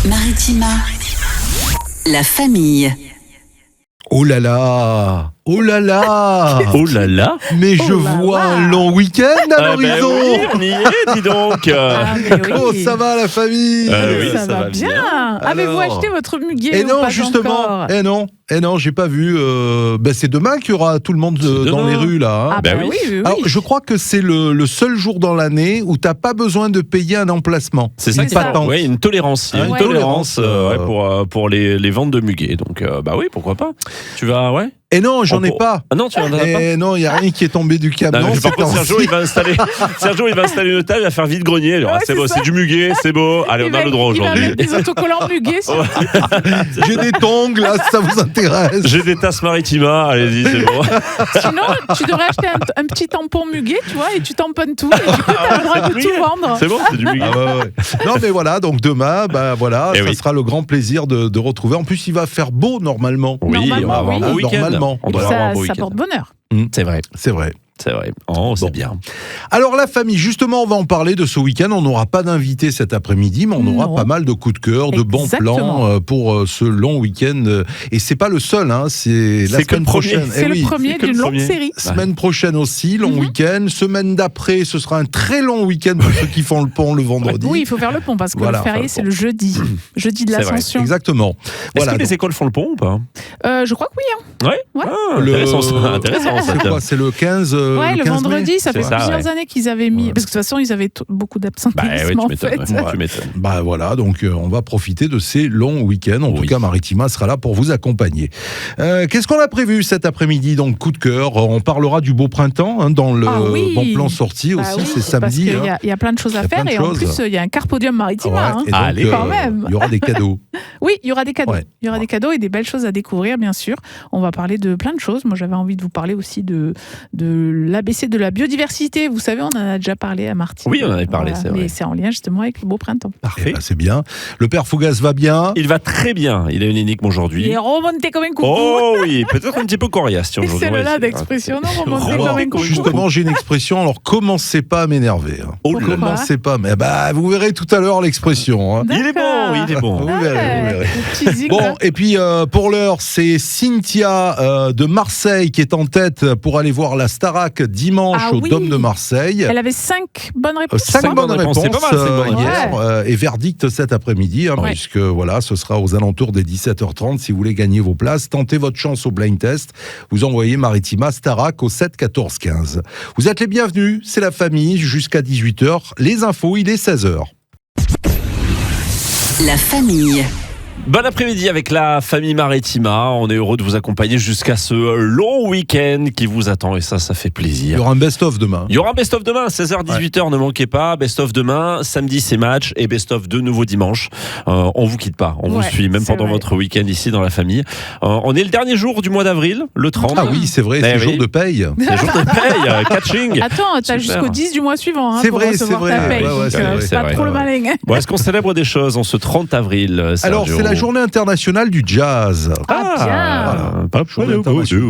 Maritima, la famille. Oh là là! Oh là là! Oh là là! Mais je vois un long week-end à l'horizon! Oui, on y est, dis donc! Comment ça va la famille? Oui, ça va bien. Avez-vous acheté votre muguet? Et ou non, pas justement. encore? Et non, j'ai pas vu. C'est demain qu'il y aura tout le monde dans les rues là. Hein. Ah bah oui. Alors, je crois que c'est le seul jour dans l'année où t'as pas besoin de payer un emplacement. C'est ça, une patente. Oui, une tolérance. Il y a une Ouais. tolérance pour les ventes de muguet. Donc, oui, pourquoi pas. Tu vas, ouais? Et non, j'en ai pas. Ah non, tu n'en as pas? Et non, il n'y a rien qui est tombé du camion. Par contre, Sergio, il va installer une table, il va faire vide-grenier. Il dira, c'est beau, c'est du muguet, c'est beau. Allez, on a le droit aujourd'hui. Il va mettre des autocollants muguet. J'ai des tongs là, si ça vous intéresse. J'ai des tasses Maritima, allez-y, c'est bon. Sinon, tu devrais acheter un petit tampon muguet, tu vois, et tu tamponnes tout. Et du coup, tu as le droit de tout vendre. C'est bon, c'est du muguet. Ouais. Non mais voilà, donc demain, Et ça oui. sera le grand plaisir de retrouver. En plus, il va faire beau normalement. Oui, on va avoir un beau week-end. Normalement. On doit avoir un beau Ça week-end. porte bonheur. C'est vrai. C'est vrai. C'est vrai. Oh, c'est Bon. bien. Alors la famille, justement, on va en parler de ce week-end. On n'aura pas d'invité cet après-midi, mais on aura Non. pas mal de coups de cœur, de bons Exactement. plans pour ce long week-end. Et c'est pas le seul, hein, c'est la C'est que semaine le premier. prochaine. C'est Eh le oui. premier c'est que le d'une longue premier. série. Semaine prochaine aussi, long week-end. Semaine d'après, ce sera un très long week-end pour ceux qui font le pont le vendredi. Oui, il faut faire le pont parce que Voilà, le férié, c'est le jeudi. Jeudi de C'est vrai. l'Ascension. Exactement. Est-ce Voilà. que les écoles font le pont ou pas? Je crois que oui. Ouais. Ouais. Ah, Le- intéressant, ça. Intéressant, ça. C'est quoi? C'est le 15 Ouais, le 15 vendredi, mai ça fait C'est ça, plusieurs ouais. années qu'ils avaient mis. Ouais. Parce que de toute façon, ils avaient beaucoup Bah d'absentéisme ouais, tu en m'étonnes. fait. Ouais, tu m'étonnes. Bah voilà, donc on va profiter de ces longs week-ends. En tout cas, Maritima sera là pour vous accompagner. Qu'est-ce qu'on a prévu cet après-midi? Donc, coup de cœur. On parlera du beau printemps hein, dans le oui. bon plan sorti Bah aussi. oui, C'est samedi. Parce qu'il hein. y a plein de choses Il y à a plein faire de et en choses. plus, il y a un carpodium maritima. Ouais, hein. et donc, Allez. Quand même. il y aura des cadeaux. Oui, il y aura des cadeaux. Ouais. Il y aura des cadeaux et des belles choses à découvrir, bien sûr. On va parler de plein de choses. Moi, j'avais envie de vous parler aussi de l'ABC de la biodiversité. Vous savez, on en a déjà parlé à Martine. Oui, on en avait parlé, c'est vrai. Mais c'est en lien justement avec le beau printemps. Parfait. C'est bien. Le père Fougas va bien. Il va très bien. Il a une énigme Il aujourd'hui. est remonté comme un coucou. Oh oui, peut-être un petit peu coriace tiens, aujourd'hui. C'est on va le là essayer. d'expression, non? Remonté Remonté comme un coucou. Justement, j'ai une expression. Alors, commencez pas à m'énerver. Hein. Oh là là. Pourquoi Commencez pas. Mais vous verrez tout à l'heure l'expression. Hein. Il est bon, il est bon. Vous verrez, vous verrez. Le petit zig, Bon, là. et puis pour l'heure, c'est Cynthia de Marseille qui est en tête pour aller voir la Starac dimanche Ah au oui. Dôme de Marseille. Elle avait 5 bonnes réponses. 5 cinq bonnes bonnes réponses réponses, c'est pas mal, cinq bonnes hier et verdict cet après-midi, hein, Ouais. puisque voilà, ce sera aux alentours des 17h30 si vous voulez gagner vos places. Tentez votre chance au blind test. Vous envoyez Maritima Starac au 7 14 15. Vous êtes les bienvenus, c'est la famille jusqu'à 18h. Les infos, il est 16h. La famille. Bon après-midi avec la famille Maritima. On est heureux de vous accompagner jusqu'à ce long week-end qui vous attend et ça fait Il y plaisir. aura un best-of demain. Il y aura un best-of demain, 16h-18h, ne manquez pas. Best-of demain, samedi c'est match et best-of de nouveau dimanche. On vous quitte pas, on vous Ouais, suit même c'est pendant vrai. votre week-end ici dans la famille. On est le dernier jour du mois d'avril, le 30. Ah oui, c'est vrai, Eh c'est oui. jour de paye. C'est jour de paye, catching. Attends, t'as Super. jusqu'au 10 du mois suivant hein, C'est pour vrai, recevoir c'est vrai. ta paye. Ouais, ouais, donc, c'est vrai, c'est c'est pas vrai, trop le ouais. malin. Bon, est-ce qu'on célèbre des choses en ce 30 avril, Sergio? Alors, c'est la journée internationale du jazz. Ah, pas Journée internationale.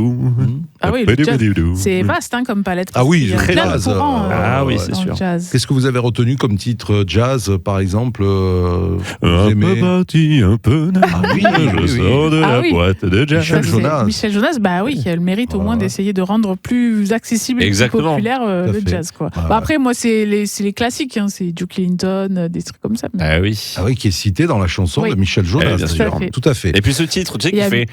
Ah oui, le jazz, c'est vaste hein, comme palette. Ah oui, Il y a très plein de jazz, courants, ah oui, dans c'est le sûr. jazz. Qu'est-ce que vous avez retenu comme titre jazz, par exemple vous Un aimez peu bâti, un peu naïf, oui, je oui, sors de Ah la oui. boîte de jazz. Michel Ça, c'est Jonas. Michel Jonas, bah oui, il a le mérite au moins d'essayer de rendre plus accessible et plus Exactement. populaire Tout à le fait. jazz. Quoi. Ah Bah, ouais. après, moi, c'est les classiques, hein, c'est Duke Ellington, des trucs comme ça. mais- Ah oui. Ah oui, qui est cité dans la chanson Oui. de Michel Jonas, bien sûr. d'ailleurs. Tout à fait. Et puis ce titre, tu sais, Il y qui a- fait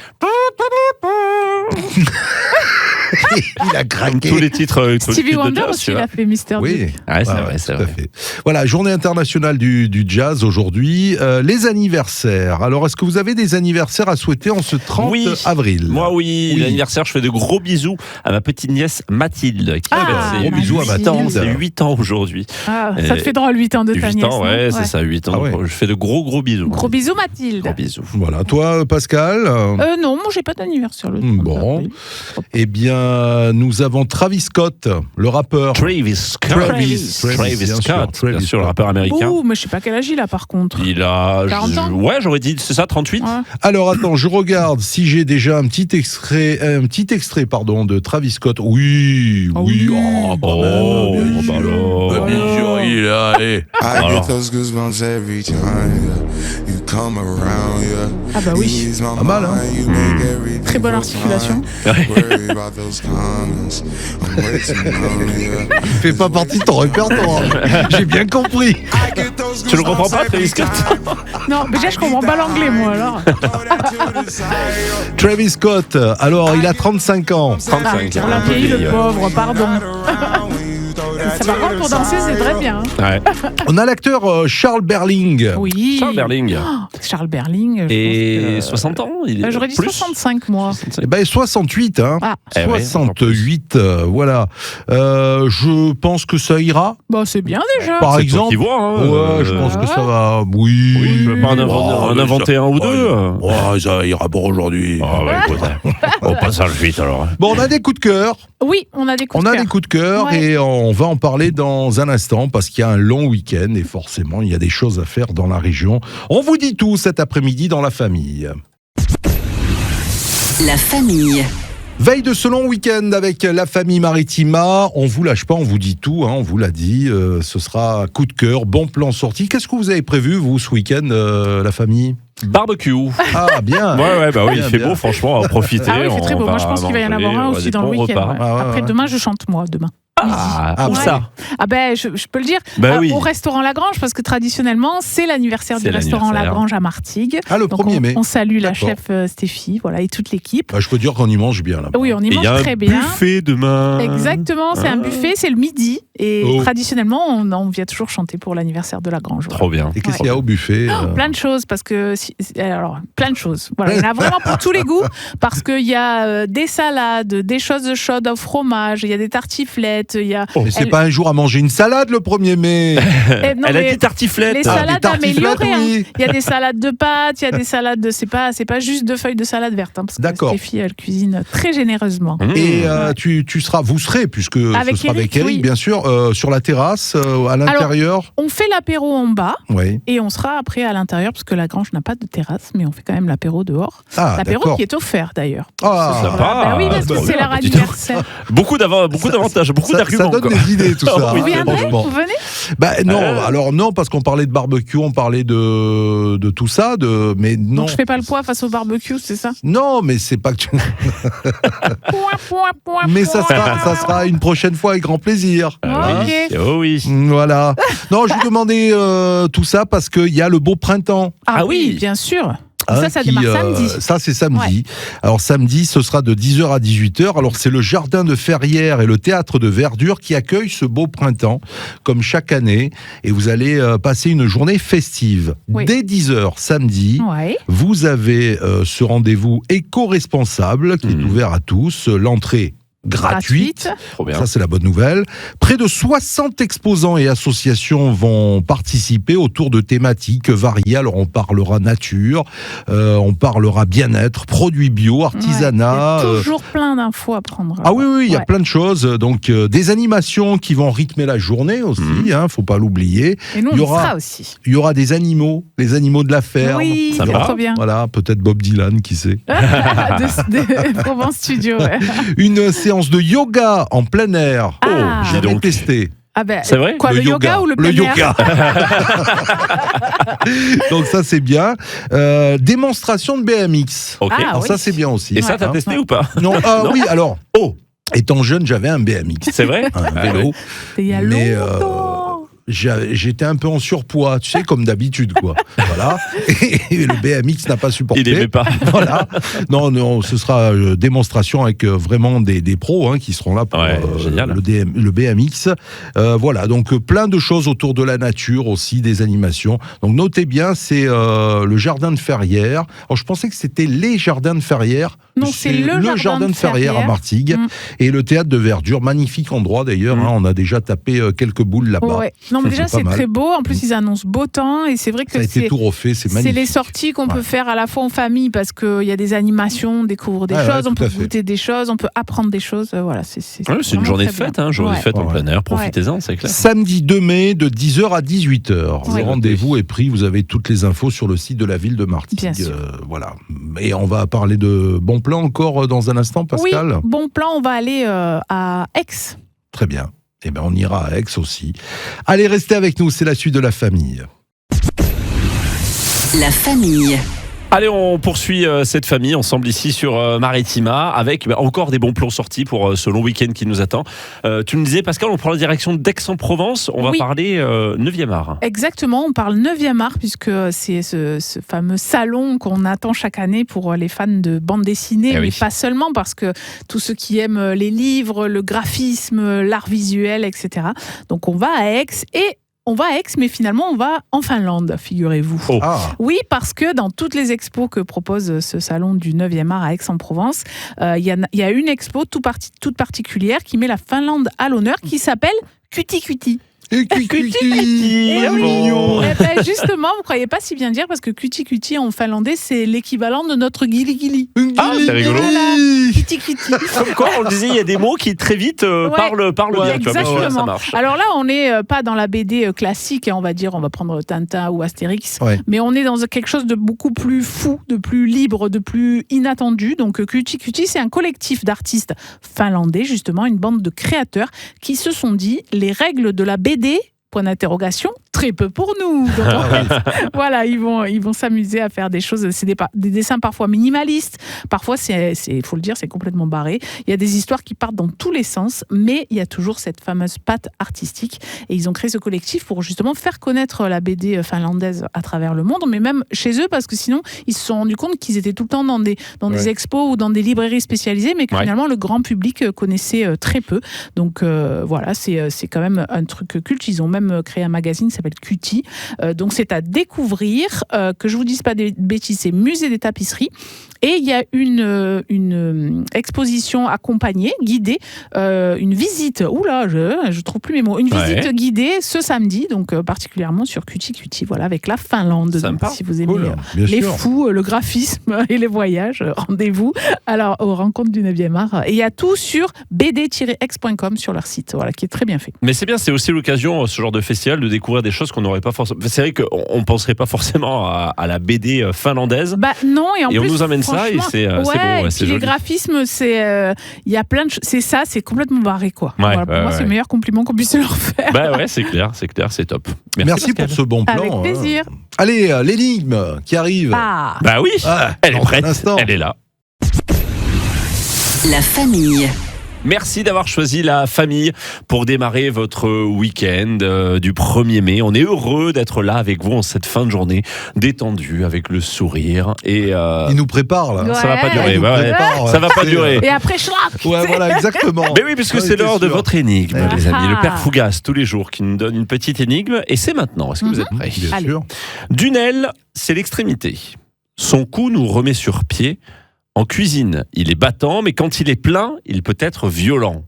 Il a comme tous craqué. les titres Stevie de Wonder jazz, aussi, tu il vois. a fait Mister Oui, Duke. Ah, c'est Ouais, vrai, c'est tout à vrai. fait. Voilà, journée internationale du jazz aujourd'hui. Les anniversaires. Alors, est-ce que vous avez des anniversaires à souhaiter en ce 30 Oui. avril? Moi, oui, Oui. l'anniversaire, je fais de gros bisous à ma petite nièce Mathilde. Qui Ah, fête ses gros bisous à 8 ans, Mathilde. c'est 8 ans aujourd'hui. Ah, ça te fait drôle, 8 ans de ta 8 nièce. ans, non ouais, c'est ça, 8 ans. Ah ouais. Donc, je fais de gros bisous. Gros bisous, Mathilde. Gros bisous. Voilà, toi, Pascal Non, moi, j'ai pas d'anniversaire le 30 Bon. avril. Eh bien, nous avons Travis Scott, le rappeur. Travis Scott. Travis, bien bien Scott, sûr, bien sûr, le Scott. rappeur américain. Ouh, mais je sais pas quel âge il a par contre. Il a. 40 ans. Ouais, j'aurais dit, c'est ça, 38 Ouais. Alors attends, je regarde si j'ai déjà un petit extrait, de Travis Scott. Oui, Ah oui. oui. Oh, bah, Oh, bien sûr. bah alors. Bah, bien sûr, il est allé. I Alors. get those goosebumps every time you Ah bah oui. Pas mal, hein. Très bonne articulation. Fait pas partie de ton répertoire. J'ai bien compris. Tu le comprends pas, Travis Scott? Non, mais déjà, je comprends pas l'anglais, moi, alors. Travis Scott, alors il a 35 ans. 35. On l'a vieilli, le pauvre, pardon. Ça, par contre, pour danser, c'est très bien. Ouais. On a l'acteur Charles Berling. Oui. Charles Berling. Oh, Charles Berling. Et 60 ans? Il est J'aurais dit plus 65, moi. Eh ben 68, hein. Ah, Eh ouais, 68, voilà. Je pense que ça ira. bah, c'est bien déjà. Par C'est toi exemple. qui vois, hein. Ouais, je pense que ça va. Oui. Oui, je peux pas en inventer un ou deux. Ouais, ça ira pour aujourd'hui. Ah ouais, écoute, on passe à le vite alors. Bon, on a des coups de cœur. Oui, on a des coups On de a cœur. des coups de cœur Ouais. et on va en parler dans un instant parce qu'il y a un long week-end et forcément il y a des choses à faire dans la région. On vous dit tout cet après-midi dans la famille. La famille. Veille de ce long week-end avec la famille Maritima, on vous lâche pas, on vous dit tout, hein, on vous l'a dit, ce sera coup de cœur, bon plan sorti. Qu'est-ce que vous avez prévu vous ce week-end, la famille ? Barbecue. Ah bien. Ouais, bah oui, Bien, il fait bien. beau, franchement, à profiter. Ah oui, il fait très beau. Moi, je pense qu'il va y en avoir un aussi dans le week-end. Ouais. Ah ouais, Après, ouais. demain, je chante, moi, demain. Ah, où Ouais. ça? Ah ben, je peux le dire, Bah oui. au restaurant Lagrange, parce que traditionnellement, c'est l'anniversaire du C'est restaurant l'anniversaire. Lagrange à Martigues. Ah le Donc, 1er mai. on salue la D'accord. chef Stéphie, voilà, et toute l'équipe. Bah, je peux dire qu'on y mange bien là. Oui, on y Et il mange y a très un bien. buffet demain. Exactement, c'est un buffet, c'est le midi. Et Oh. traditionnellement, on vient toujours chanter pour l'anniversaire de Lagrange. Voilà. Trop bien. Et qu'est-ce qu'il y a au buffet Plein de choses, parce que. Alors, plein de choses. Voilà, il y en a vraiment pour tous les goûts, parce qu'il y a des salades, des choses chaudes au fromage, il y a des tartiflettes, il y a. Mais c'est Elle- pas un jour à manger une salade le 1er mai. Eh, non, Elle a mais dit tartiflette. les Ah, salades des tartiflettes, améliorées. hein. oui. Il y a des salades de pâtes, il y a des salades de. C'est pas juste 2 feuilles de salade verte, hein, parce que D'accord. Stéphie, elle cuisine très généreusement. Et vous serez, puisque Avec ce sera avec Eric, Eric, oui. bien sûr, sur la terrasse, à l'intérieur. On fait l'apéro en bas Oui. et on sera après à l'intérieur, parce que Lagrange n'a pas de terrasse, mais on fait quand même l'apéro dehors. Ah, L'apéro d'accord. qui est offert d'ailleurs. Ah, Sympa. Bah oui, parce bah que oui, c'est leur bah, dis donc. anniversaire. Beaucoup d'avantages, beaucoup ça d'arguments. donne quoi. des idées tout ça. Oh, oui, Vous hein, viendrez, franchement. vous venez. Bah non, alors non, parce qu'on parlait de barbecue, on parlait de tout ça, mais non. Donc je fais pas le poids face au barbecue, c'est ça? Non, mais c'est pas que tu... Point, point, point, Mais ça point. sera une prochaine fois avec grand plaisir. Ah oui. Ok. Oh oui. Voilà. Non, je vous demandais tout ça parce qu'il y a le beau printemps. Ah oui. bien sûr. hein, Ça qui, démarre samedi. Ça, c'est samedi. Alors, samedi, ce sera de 10h à 18h. Alors, c'est le jardin de Ferrières et le théâtre de Verdure qui accueillent ce beau printemps, comme chaque année. Et vous allez passer une journée festive. Oui. Dès 10h samedi, Ouais. vous avez ce rendez-vous éco-responsable qui est ouvert à tous. L'entrée gratuite. Trop bien. Ça, c'est la bonne nouvelle. Près de 60 exposants et associations vont participer autour de thématiques variées. Alors, on parlera nature, on parlera bien-être, produits bio, artisanat. Ouais, il y a toujours plein d'infos à prendre. Ah oui, il y a Ouais. plein de choses. Donc, des animations qui vont rythmer la journée aussi, faut pas l'oublier. Et nous, il y on y aura- sera aussi. Il y aura des animaux, les animaux de la ferme. Oui, Ça c'est va. trop bien. Voilà, peut-être Bob Dylan, qui sait. de Provence Studio. Ouais. Une séance de yoga en plein air. Ah. J'ai Dis donc. testé. Ah ben, C'est vrai? Quoi, le yoga ou le plein air yoga. Donc ça c'est bien. Démonstration de BMX. Ok. Ah, Alors oui. ça c'est bien aussi. Et ça, t'as Hein. testé ou pas? Non, oui, alors, étant jeune, j'avais un BMX, C'est vrai? un vélo, Il y a mais, longtemps. j'étais un peu en surpoids, tu sais, comme d'habitude, quoi. Voilà. Et le BMX n'a pas supporté. Il aimait pas. Voilà. Non, ce sera démonstration avec vraiment des pros qui seront là pour Ouais, génial. le BMX. Voilà, donc plein de choses autour de la nature aussi, des animations. Donc notez bien, c'est le jardin de Ferrières. Alors je pensais que c'était les jardins de Ferrières. Non, c'est le jardin de Ferrières à Ferrières. Martigues. Mm. Et le théâtre de Verdure, magnifique endroit d'ailleurs. On a déjà tapé quelques boules là-bas. Ouais. Non, mais déjà, C'est pas c'est mal. très beau. En plus, ils annoncent beau temps. Et c'est vrai Ça a que été c'est. tout refait, c'est C'est magnifique. les sorties qu'on peut faire à la fois en famille parce qu'il y a des animations, on découvre des Ouais, choses, ouais, on tout à peut fait. goûter des choses, on peut apprendre des choses. Voilà, c'est Ouais, c'est une vraiment journée très bien. fête, hein, journée Ouais. fête en Ouais. plein air. Profitez-en, c'est clair. Samedi 2 mai de 10h à 18h. Oui. Le rendez-vous est pris. Vous avez toutes les infos sur le site de la ville de Martigues. Bien sûr. Voilà. Et on va parler de bons plans encore dans un instant, Pascal. Oui, bon plan, on va aller à Aix. Très bien. Eh bien, on ira à Aix aussi. Allez, restez avec nous. C'est la suite de la famille. La famille. Allez, on poursuit cette famille ensemble ici sur Maritima avec encore des bons plans sortis pour ce long week-end qui nous attend. Tu me disais, Pascal, on prend la direction d'Aix-en-Provence. On va parler 9e art. Exactement, on parle 9e art puisque c'est ce fameux salon qu'on attend chaque année pour les fans de bande dessinée, mais pas seulement, parce que tous ceux qui aiment les livres, le graphisme, l'art visuel, etc. Donc on va à Aix mais finalement on va en Finlande, figurez-vous. Oh. Ah. Oui, parce que dans toutes les expos que propose ce salon du 9e art à Aix-en-Provence, il y a une expo toute particulière qui met la Finlande à l'honneur, qui s'appelle Cutie Cutie. Et Cutie, Eh oui. mignon. Eh ben justement, vous croyez pas si bien dire, parce que Cutie Cutie en finlandais, c'est l'équivalent de notre Gili Gili. Ah, c'est rigolo. Voilà. Cutie Cutie. Comme quoi, on le disait, il y a des mots qui très vite parlent bien. Tu vois, parce que là, ça marche. Alors là, on n'est pas dans la BD classique, on va dire, on va prendre Tintin ou Astérix, mais on est dans quelque chose de beaucoup plus fou, de plus libre, de plus inattendu. Donc Cutie Cutie, c'est un collectif d'artistes finlandais, justement, une bande de créateurs qui se sont dit, les règles de la BD, point d'interrogation, très peu pour nous. Donc, en fait, voilà, ils vont s'amuser à faire des choses. C'est des dessins parfois minimalistes. Parfois, il faut le dire, c'est complètement barré. Il y a des histoires qui partent dans tous les sens, mais il y a toujours cette fameuse patte artistique. Et ils ont créé ce collectif pour justement faire connaître la BD finlandaise à travers le monde, mais même chez eux, parce que sinon, ils se sont rendus compte qu'ils étaient tout le temps dans des expos ou dans des librairies spécialisées, mais que finalement, le grand public connaissait très peu. Donc voilà, c'est quand même un truc culte. Ils ont même créé un magazine qui s'appelle Cutie. Donc c'est à découvrir, que je vous dise pas des bêtises, c'est Musée des Tapisseries. Et il y a une exposition accompagnée, guidée, une visite, je trouve plus mes mots, une visite guidée ce samedi, donc particulièrement sur Cutie Cutie, voilà, avec la Finlande. Donc, si vous aimez les fous, le graphisme et les voyages, rendez-vous alors aux rencontres du 9e art. Et il y a tout sur bd-x.com sur leur site, voilà, qui est très bien fait. Mais c'est bien, c'est aussi l'occasion, ce genre de festival, de découvrir des choses qu'on n'aurait pas forcément. C'est vrai qu'on ne penserait pas forcément à la BD finlandaise. Bah non, et en plus, on nous amène ça et c'est beau, c'est joli. Les graphismes, il y a plein de choses. C'est complètement barré, quoi. Voilà, pour moi, c'est le meilleur compliment qu'on puisse leur faire. Bah ouais, c'est clair, c'est top. Merci pour ce bon plan. Avec plaisir. Allez, l'énigme qui arrive. Ah. Bah oui, elle est prête, elle est là. La famille. Merci d'avoir choisi la famille pour démarrer votre week-end du 1er mai. On est heureux d'être là avec vous en cette fin de journée, détendu, avec le sourire. Et il nous prépare là. Ça va pas durer. Ça va pas durer. Et après, schlag. Ouais, voilà, exactement. Mais oui, puisque c'est l'heure de votre énigme, les amis. Le père Fougas, tous les jours, qui nous donne une petite énigme. Et c'est maintenant. Est-ce que vous êtes prêts ? Bien sûr. D'une aile, c'est l'extrémité. Son cou nous remet sur pied. En cuisine, il est battant, mais quand il est plein, il peut être violent.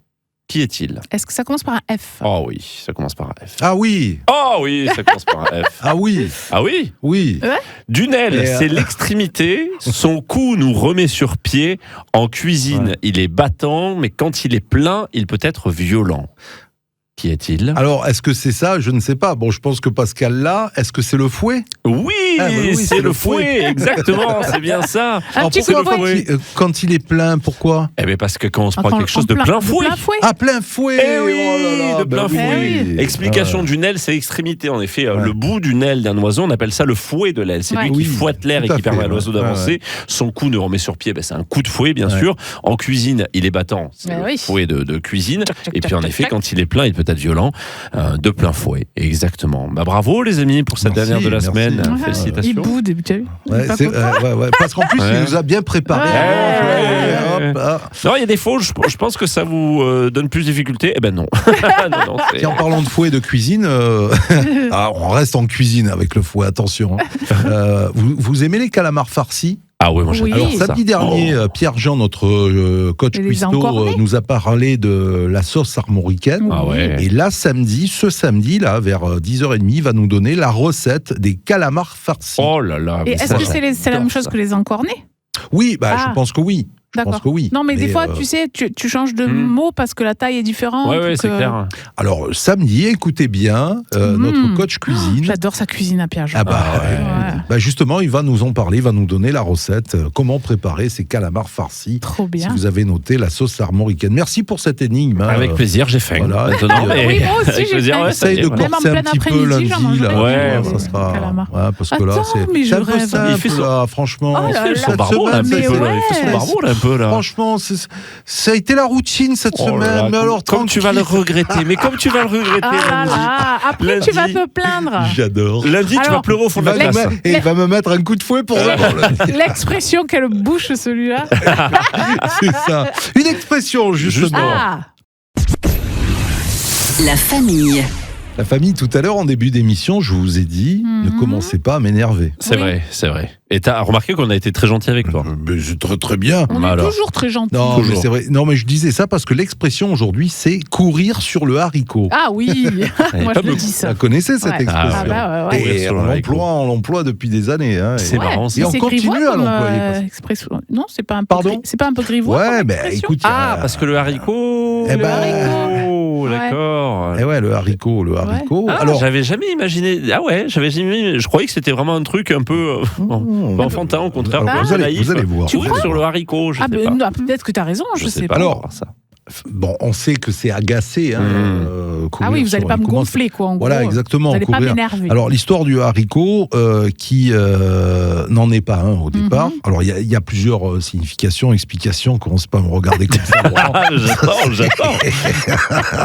Qui est-il ? Est-ce que ça commence par un F ? Oh oui, ça commence par un F. Ah oui. Oh oui, ça commence par un F. Ah oui. Ah oui ? Oui. D'une aile, c'est l'extrémité. Son cou nous remet sur pied. En cuisine, il est battant, mais quand il est plein, il peut être violent. Qui est-il ? Alors, est-ce que c'est ça ? Je ne sais pas. Bon, je pense que Pascal l'a. Est-ce que c'est le fouet ? Oui, c'est le fouet. Exactement, c'est bien ça. Un petit coup de fouet. Quand il est plein, pourquoi ? Eh bien, parce que quand on se prend quelque chose de plein fouet. Ah, plein fouet. Eh oui, oh là là, de plein fouet. oui. Explication d'une aile, c'est l'extrémité. En effet, le bout d'une aile d'un oiseau, on appelle ça le fouet de l'aile. C'est lui qui fouette l'air et qui permet à l'oiseau d'avancer. Son cou nous remet sur pied, c'est un coup de fouet, bien sûr. En cuisine, il est battant. C'est le fouet de cuisine. Et puis, en effet, quand il est plein, il peut être violent. De plein fouet, exactement. Bah, bravo les amis pour cette dernière de la semaine. Félicitations. Il boude, tu as vu ? Parce qu'en plus, il nous a bien préparé. Non, il y a des fois, je pense que ça vous donne plus de difficultés. Eh ben non. non, en parlant de fouet et de cuisine, on reste en cuisine avec le fouet, attention. Vous aimez les calamars farcis ? Ah ouais, moi j'adore Alors samedi dernier, Pierre-Jean, notre coach cuistot, nous a parlé de la sauce armoricaine. Ah ouais. Et là, ce samedi, là, vers 10h30, il va nous donner la recette des calamars farcis. Oh là là. Et est-ce que c'est la même chose que les encornés ? Oui, je pense que oui. Je pense que oui. Non, mais des fois, tu sais, tu changes de mot parce que la taille est différente. Oui, c'est clair. Alors, samedi, écoutez bien, notre coach cuisine. J'adore sa cuisine à Pierre. Justement, il va nous en parler, il va nous donner la recette, comment préparer ces calamars farcis. Trop bien. Si vous avez noté la sauce armoricaine. Merci pour cette énigme. Avec plaisir, j'ai faim. Voilà. Oui, moi aussi, j'ai faim. Essaye de corser un petit peu lundi. Ça sera... parce que là, c'est un peu simple, il fait là, franchement. Il fait son barbeau, là, un peu. Il fait son barbeau, là, un peu, là. Franchement, ça a été la routine cette semaine. Mais alors, comme tu vas le regretter. Mais comme tu vas le regretter. Après, tu vas te plaindre. J'adore. Lundi, tu vas pleurer au fond de la classe. Et il va me mettre un coup de fouet pour l'expression qu'elle bouche, celui-là. C'est ça. Une expression, justement. La famille. La famille, tout à l'heure, en début d'émission, je vous ai dit, ne commencez pas à m'énerver. C'est vrai, c'est vrai. Et t'as remarqué qu'on a été très gentil avec toi. Mais c'est très très bien. On est toujours très gentil. Non, mais c'est vrai. Non, mais je disais ça parce que l'expression aujourd'hui, c'est courir sur le haricot. Ah oui, moi je le dis ça. Vous connaissez cette expression? Et on l'emploie depuis des années. Hein, c'est marrant. Et on continue à l'employer. Non, c'est pas un peu. Pardon? C'est pas un peu grivois. Ouais, ben écoute. Parce que le haricot. D'accord. Et ouais, le haricot. Alors, j'avais jamais imaginé. Je croyais que c'était vraiment un truc un peu enfantin, au contraire. Vous allez voir. Tu crois sur le haricot, je sais pas. Peut-être que tu as raison, je sais pas. Alors, bon, on sait que c'est agacé. Vous n'allez pas me gonfler, quoi, en gros. Voilà, exactement. Vous n'allez pas m'énerver. Alors, l'histoire du haricot, qui n'en est pas un au départ. Alors, il y a plusieurs significations, explications, qu'on ne sait pas me regarder comme ça. J'attends.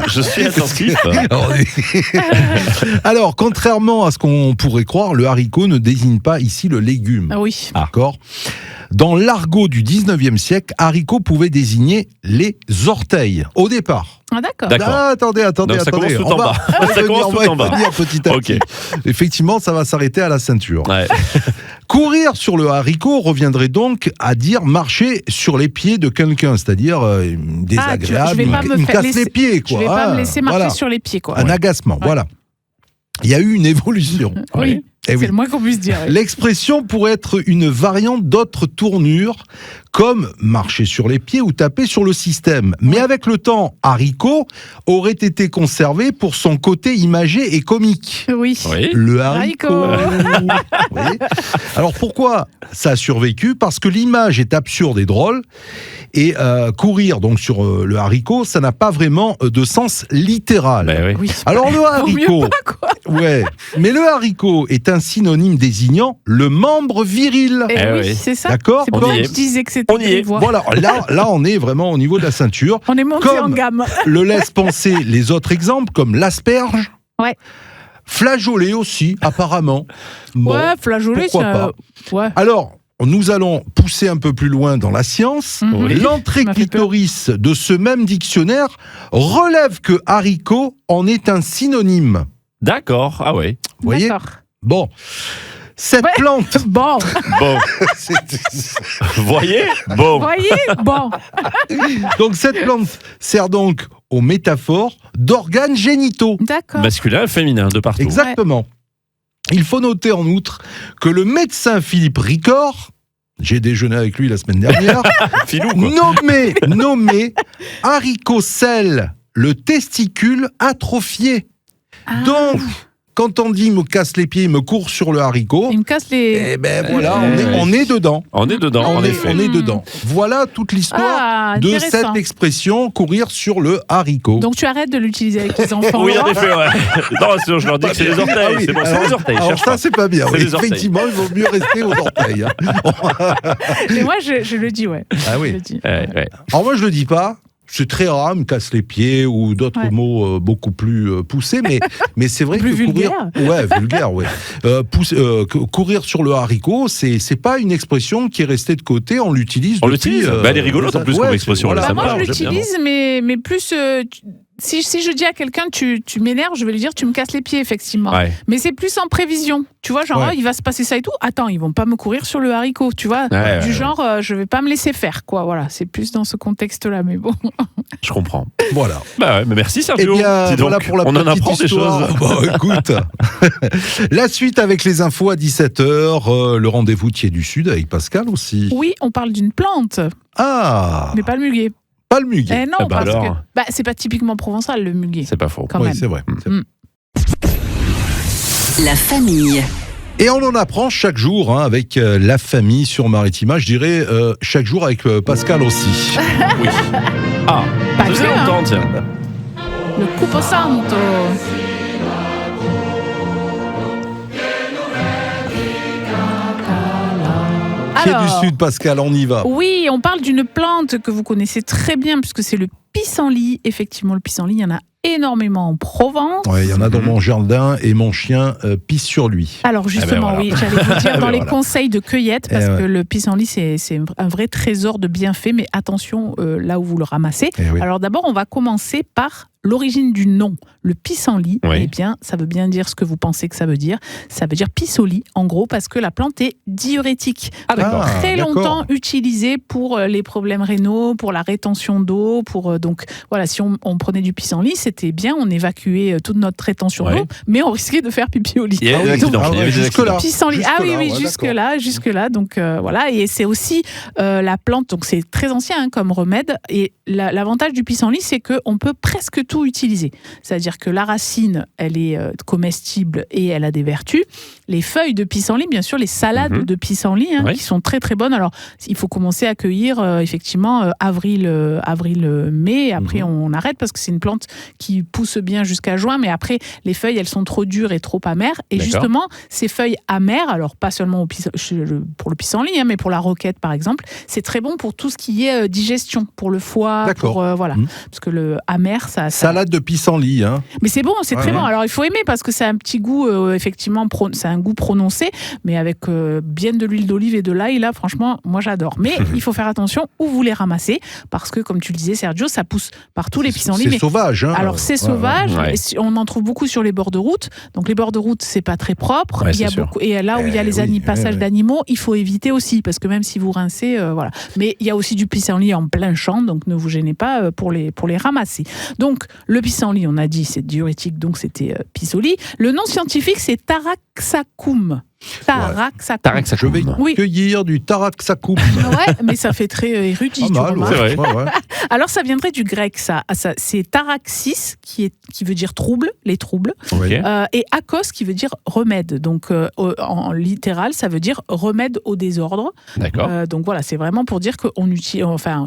Je suis attentif. Alors, contrairement à ce qu'on pourrait croire, le haricot ne désigne pas ici le légume. Ah oui. D'accord. Dans l'argot du 19e siècle, haricot pouvait désigner les orteils, au départ. Ah d'accord. Attendez. Donc ça commence tout en bas. Ça commence tout en bas. Petit à petit. Effectivement, ça va s'arrêter à la ceinture. Ouais. Courir sur le haricot reviendrait donc à dire marcher sur les pieds de quelqu'un, c'est-à-dire désagréable, il me casse les pieds, quoi. Je vais pas me laisser marcher sur les pieds, quoi. Un agacement, voilà. Il y a eu une évolution. Oui. C'est le moins qu'on puisse dire. Oui. L'expression pourrait être une variante d'autres tournures, comme marcher sur les pieds ou taper sur le système. Mais avec le temps, haricot aurait été conservé pour son côté imagé et comique. Oui. Le haricot. Oui. Alors pourquoi ça a survécu ? Parce que l'image est absurde et drôle. Et courir donc sur le haricot, ça n'a pas vraiment de sens littéral. Oui. Alors le haricot, mais le haricot est un synonyme désignant le membre viril. Oui, c'est ça. D'accord. C'est pour ça que je disais que c'était grivois. Voilà, là on est vraiment au niveau de la ceinture. On est monté en gamme. Le laisse penser les autres exemples comme l'asperge. Ouais. Flageolet aussi, apparemment. Bon, flageolet, pourquoi pas. Ouais. Alors, nous allons pousser un peu plus loin dans la science. L'entrée clitoris de ce même dictionnaire relève que haricot en est un synonyme. D'accord, ah ouais. Vous voyez ? Bon. Cette plante... Bon. Voyez ? Bon. Donc cette plante sert donc aux métaphores d'organes génitaux. D'accord. Masculin, féminin, de partout. Exactement. Il faut noter en outre que le médecin Philippe Ricord, j'ai déjeuné avec lui la semaine dernière, nommé haricocèle, le testicule atrophié. Donc, quand on dit me casse les pieds, me court sur le haricot, il me casse les... Eh ben voilà, on est dedans. On est dedans, en effet. On est dedans. Voilà toute l'histoire de cette expression, courir sur le haricot. Donc tu arrêtes de l'utiliser avec les enfants. Oui, en effet, ouais. Non, sinon je leur dis que c'est les orteils. C'est bon, c'est les orteils. Alors ça, c'est pas bien. Oui, effectivement, il vaut mieux rester aux orteils. Mais moi, je le dis, ouais. Ah oui. Alors moi, je le dis pas. C'est très rare, me casse les pieds ou d'autres mots beaucoup plus poussés, mais c'est vrai plus que vulgaire. Vulgaire, ouais. Courir sur le haricot, c'est pas une expression qui est restée de côté, on l'utilise depuis... Elle est rigolote en plus comme expression. Moi, je l'utilise, mais plus... si je dis à quelqu'un tu m'énerves, je vais lui dire tu me casses les pieds, effectivement. Ouais. Mais c'est plus en prévision. Tu vois, genre, il va se passer ça et tout. Attends, ils vont pas me courir sur le haricot, tu vois. Genre, je vais pas me laisser faire, quoi. Voilà, c'est plus dans ce contexte-là, mais bon. Je comprends. Voilà. Bah ouais, mais merci Sergio. Eh bien, voilà pour la on en apprend petite des histoire. choses. Bon, écoute, la suite avec les infos à 17h, le rendez-vous Thiers du Sud avec Pascal aussi. Oui, on parle d'une plante. Ah. Mais pas le muguet. Pas le muguet. Eh non, parce que c'est pas typiquement provençal, le muguet. C'est pas faux. Quand même. C'est vrai. La famille. Et on en apprend chaque jour avec la famille sur Maritima. Je dirais chaque jour avec Pascal aussi. Oui. Ah, Pas ça faisait que, longtemps, tiens. Le Cupo Santo. Thiers du Sud, Pascal, on y va. Oui, on parle d'une plante que vous connaissez très bien puisque c'est le pissenlit. Effectivement, le pissenlit, il y en a énormément en Provence. Ouais, il y en a dans mon jardin et mon chien pisse sur lui. Alors justement, oui, j'allais vous dire dans les conseils de cueillette, parce que le pissenlit, c'est un vrai trésor de bienfaits, mais attention là où vous le ramassez. Alors d'abord, on va commencer par l'origine du nom. Le pissenlit, eh bien, ça veut bien dire ce que vous pensez que ça veut dire. Ça veut dire pissenlit, en gros, parce que la plante est diurétique. Très longtemps utilisée pour les problèmes rénaux, pour la rétention d'eau, pour donc voilà, si on prenait du pissenlit, c'était bien, on évacuait toute notre rétention d'eau, mais on risquait de faire pipi au lit. Jusque-là. Pissenlit. Jusque-là. Donc voilà, et c'est aussi la plante, donc c'est très ancien comme remède. Et l'avantage du pissenlit, c'est qu'on peut presque tout utiliser. C'est-à-dire que la racine, elle est comestible et elle a des vertus. Les feuilles de pissenlit, bien sûr, les salades de pissenlit, qui sont très très bonnes. Alors, il faut commencer à cueillir effectivement avril-mai. Après, on arrête parce que c'est une plante qui pousse bien jusqu'à juin. Mais après, les feuilles, elles sont trop dures et trop amères. Et justement, ces feuilles amères, alors pas seulement pour le pissenlit, mais pour la roquette, par exemple, c'est très bon pour tout ce qui est digestion, pour le foie, pour voilà. Parce que le amer, ça salade de pissenlit, Mais c'est bon, c'est très bon. Alors il faut aimer parce que c'est un petit goût, effectivement, c'est un goût prononcé, mais avec bien de l'huile d'olive et de l'ail, là, franchement, moi j'adore. Mais il faut faire attention où vous les ramassez, parce que comme tu le disais, Sergio, ça pousse partout les pissenlits. C'est sauvage. Alors c'est sauvage, et on en trouve beaucoup sur les bords de route. Donc les bords de route, c'est pas très propre. Il y a beaucoup, et là où il y a les passages d'animaux, il faut éviter aussi, parce que même si vous rincez, voilà. Mais il y a aussi du pissenlit en plein champ, donc ne vous gênez pas pour les ramasser. Donc le pissenlit, on a dit, c'est diurétique, donc c'était pissenlit. Le nom scientifique, c'est Taraxacum. Taraxacum. Je vais cueillir du Taraxacum. Ouais, mais ça fait très érudit. C'est vrai. Alors ça viendrait du grec, ça c'est taraxis qui veut dire trouble, les troubles, et akos qui veut dire remède. Donc en littéral, ça veut dire remède au désordre. D'accord. Donc voilà, c'est vraiment pour dire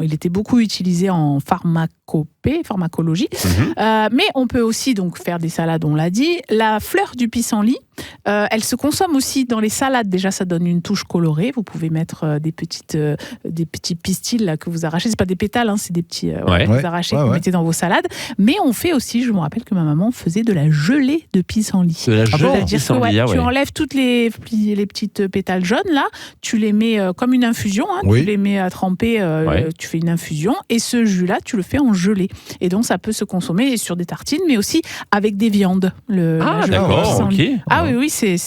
il était beaucoup utilisé en pharmacologie. Mais on peut aussi donc faire des salades, on l'a dit. La fleur du pissenlit, elle se consomme aussi dans les salades. Déjà, ça donne une touche colorée. Vous pouvez mettre des petits pistils là, que vous arrachez. C'est pas des pétales, c'est des petits que vous arrachez, que vous mettez dans vos salades. Mais on fait aussi, je me rappelle que ma maman faisait de la gelée de pissenlit. De la gelée de pissenlit, tu enlèves toutes les petites pétales jaunes là, tu les mets comme une infusion, tu les mets à tremper, tu fais une infusion, et ce jus là, tu le fais en gelée. Et donc ça peut se consommer sur des tartines, mais aussi avec des viandes. D'accord, ok. Oui, c'est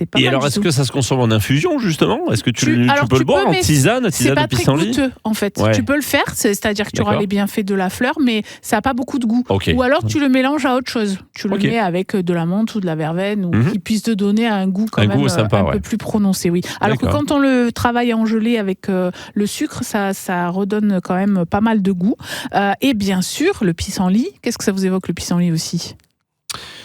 pas mal. Et alors, est-ce que ça se consomme en infusion, justement ? Est-ce que tu peux le boire en tisane de pissenlit ? C'est pas très goûteux, en fait. Tu peux le faire, c'est-à-dire que tu auras les bienfaits de la fleur, mais ça n'a pas beaucoup de goût. Ou alors, tu le mélanges à autre chose. Tu le mets avec de la menthe ou de la verveine, ou qui puisse te donner un goût quand même sympa, un peu plus prononcé. Oui. Alors que quand on le travaille en gelée avec le sucre, ça redonne quand même pas mal de goût. Et bien sûr, le pissenlit. Qu'est-ce que ça vous évoque, le pissenlit aussi ?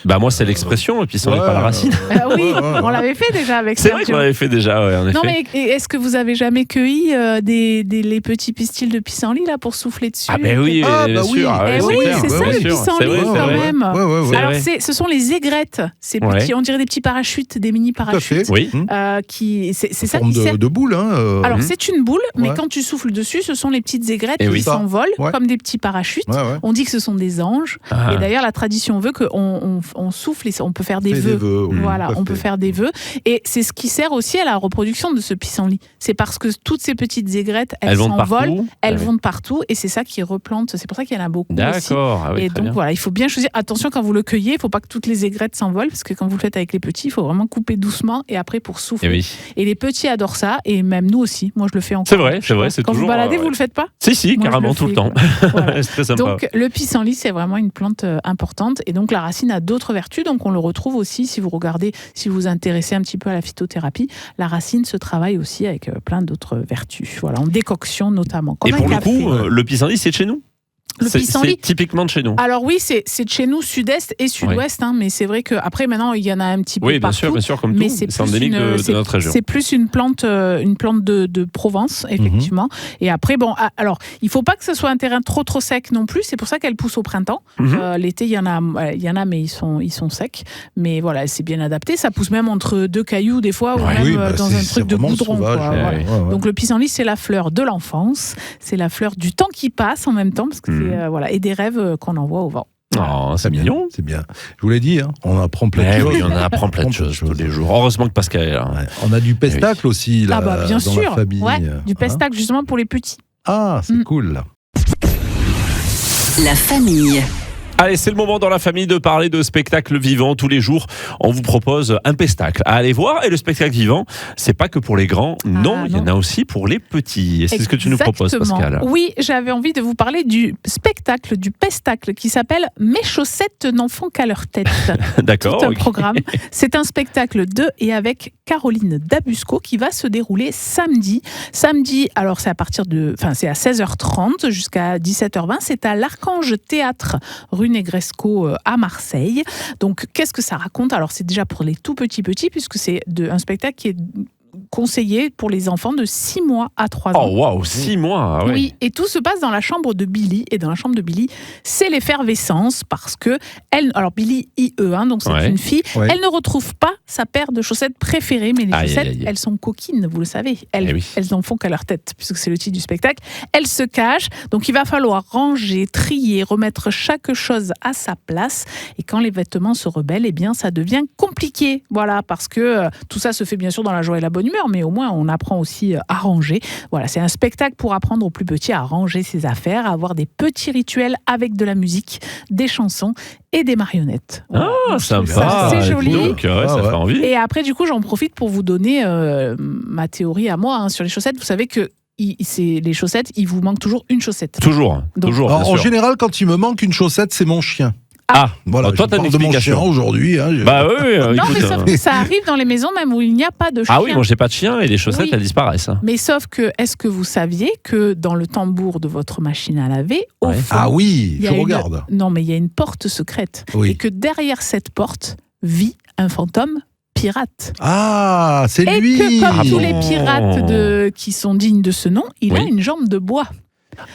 Moi, c'est l'expression, le pissenlit, pas la racine. Oui, on l'avait fait déjà avec ça. C'est vrai qu'on l'avait fait déjà, en effet. Non, mais est-ce que vous avez jamais cueilli les petits pistils de pissenlit là pour souffler dessus ? Oui, bien sûr. C'est ça le pissenlit quand même. Alors, ce sont les aigrettes. Ces petits, on dirait des petits parachutes, des mini parachutes. Tout à fait. C'est ça qui sert de boule. Alors, c'est une boule, mais quand tu souffles dessus, ce sont les petites aigrettes qui s'envolent comme des petits parachutes. On dit que ce sont des anges. Et d'ailleurs, la tradition veut qu'on on souffle et on peut faire des vœux. Voilà, on peut faire des vœux. Et c'est ce qui sert aussi à la reproduction de ce pissenlit. C'est parce que toutes ces petites aigrettes, elles s'envolent, elles vont de partout, et c'est ça qui replante. C'est pour ça qu'il y en a beaucoup aussi. Et donc voilà, il faut bien choisir. Attention, quand vous le cueillez, il ne faut pas que toutes les aigrettes s'envolent, parce que quand vous le faites avec les petits, il faut vraiment couper doucement et après pour souffler. Et les petits adorent ça, et même nous aussi. Moi, je le fais encore. C'est vrai, c'est quand toujours. Vous baladez, vous le faites pas ? Si, moi, carrément tout le temps. Voilà. C'est très sympa. Donc le pissenlit, c'est vraiment une plante importante, et donc la racine a d'autres vertus. Donc on le retrouve aussi si vous regardez, si vous vous intéressez un petit peu à la phytothérapie, la racine se travaille aussi avec plein d'autres vertus. Voilà, en décoction notamment. Et pour le coup, le pissenlit, c'est de chez nous. C'est typiquement de chez nous. Alors oui, c'est de chez nous, sud-est et sud-ouest, mais c'est vrai qu'après, maintenant, il y en a un petit peu partout. Oui, bien sûr, comme tout, c'est endémique de notre région. C'est plus une plante de Provence, effectivement. Et après, alors, il ne faut pas que ce soit un terrain trop sec non plus, c'est pour ça qu'elle pousse au printemps. L'été, il y en a, mais ils sont secs. Mais voilà, c'est bien adapté. Ça pousse même entre deux cailloux, des fois, ou même dans un truc de goudron. Donc le pissenlit, c'est la fleur de l'enfance, c'est la fleur du temps qui passe en même temps, parce que et des rêves qu'on envoie au vent. Oh, c'est mignon. C'est bien. Je vous l'ai dit, on apprend plein de choses. Oui, on apprend plein de choses tous les jours. Heureusement que Pascal est là. On a du pestacle aussi là, bien dans sûr. la famille. Du pestacle justement pour les petits. Ah, c'est cool. La famille. Allez, c'est le moment dans la famille de parler de spectacles vivants. Tous les jours, on vous propose un pestacle à aller voir. Et le spectacle vivant, c'est pas que pour les grands. Non, il y en a aussi pour les petits. Et c'est ce que tu nous proposes, Pascal. Oui, j'avais envie de vous parler du spectacle, du pestacle, qui s'appelle « Mes chaussettes n'en font qu'à leur tête ». D'accord. Tout un programme. C'est un spectacle de et avec Caroline Dabusco qui va se dérouler samedi. Samedi, alors c'est c'est à 16h30 jusqu'à 17h20. C'est à l'Archange Théâtre, rue Negresco à Marseille. Donc, qu'est-ce que ça raconte ? Alors, c'est déjà pour les tout petits, puisque c'est un spectacle qui est conseillé pour les enfants de 6 mois à 3 ans. Oh, waouh, 6 mois, Oui, et tout se passe dans la chambre de Billy. Et dans la chambre de Billy, c'est l'effervescence parce que alors Billy, IE, donc c'est une fille, elle ne retrouve pas sa paire de chaussettes préférées, mais les chaussettes, elles sont coquines, vous le savez. Elles n'en font qu'à leur tête, puisque c'est le titre du spectacle. Elles se cachent, donc il va falloir ranger, trier, remettre chaque chose à sa place. Et quand les vêtements se rebellent, eh bien, ça devient compliqué. Voilà, parce que tout ça se fait bien sûr dans la joie et la bonne humeur, mais au moins on apprend aussi à ranger. Voilà, c'est un spectacle pour apprendre aux plus petits à ranger ses affaires, à avoir des petits rituels avec de la musique, des chansons et des marionnettes. Voilà. Ah, sympa. C'est joli. Donc, ça fait envie. Et après, du coup, j'en profite pour vous donner ma théorie à moi sur les chaussettes. Vous savez que les chaussettes, il vous manque toujours une chaussette. Toujours. Alors, en général, quand il me manque une chaussette, c'est mon chien. Voilà, toi, t'as une explication. De mon chien aujourd'hui. Bah oui. Non, mais sauf que ça arrive dans les maisons même où il n'y a pas de chien. Ah oui, moi j'ai pas de chien et les chaussettes elles disparaissent. Mais sauf que, est-ce que vous saviez que dans le tambour de votre machine à laver, au fond, je regarde. Non, mais il y a une porte secrète. Et que derrière cette porte vit un fantôme pirate. Ah, c'est lui. Et que comme tous les pirates qui sont dignes de ce nom, il a une jambe de bois.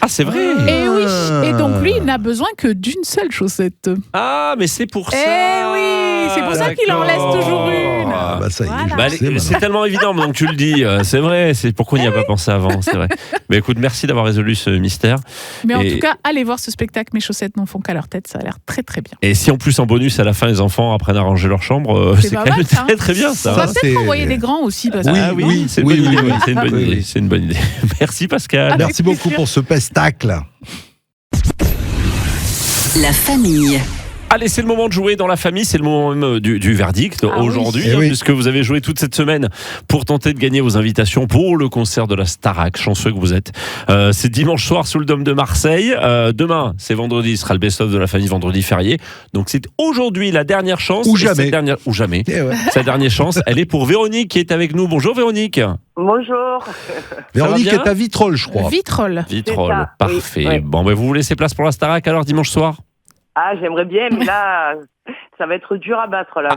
Ah, c'est vrai. Et oui. Et donc lui, il n'a besoin que d'une seule chaussette. Ah, mais c'est pour ça. Eh oui, c'est pour ça qu'il en laisse toujours une. Ah, bah ça y est. C'est tellement évident, donc tu le dis. C'est vrai. C'est pourquoi on n'y a pas pensé avant. C'est vrai. Mais écoute, merci d'avoir résolu ce mystère. Mais en tout cas, allez voir ce spectacle. Mes chaussettes n'en font qu'à leur tête. Ça a l'air très très bien. Et si en plus en bonus à la fin les enfants apprennent à ranger leur chambre, c'est quand même très très bien ça. On va peut-être envoyer des grands aussi. Parce oui, c'est une bonne idée. Merci Pascal. Merci beaucoup pour ce pestacle. La famille. Allez, c'est le moment de jouer dans la famille, c'est le moment même du verdict aujourd'hui, puisque vous avez joué toute cette semaine pour tenter de gagner vos invitations pour le concert de la Starac. Chanceux que vous êtes. C'est dimanche soir sous le Dôme de Marseille. Demain, c'est vendredi, ce sera le best-of de la famille, vendredi férié. Donc c'est aujourd'hui la dernière chance. Ou jamais. Sa dernière chance, elle est pour Véronique qui est avec nous. Bonjour Véronique. Bonjour. Véronique est à Vitrolles, je crois. Vitrolles, parfait. Oui. Bon, vous vous laissez place pour la Starac alors dimanche soir ? Ah, j'aimerais bien, mais là, ça va être dur à battre. Là.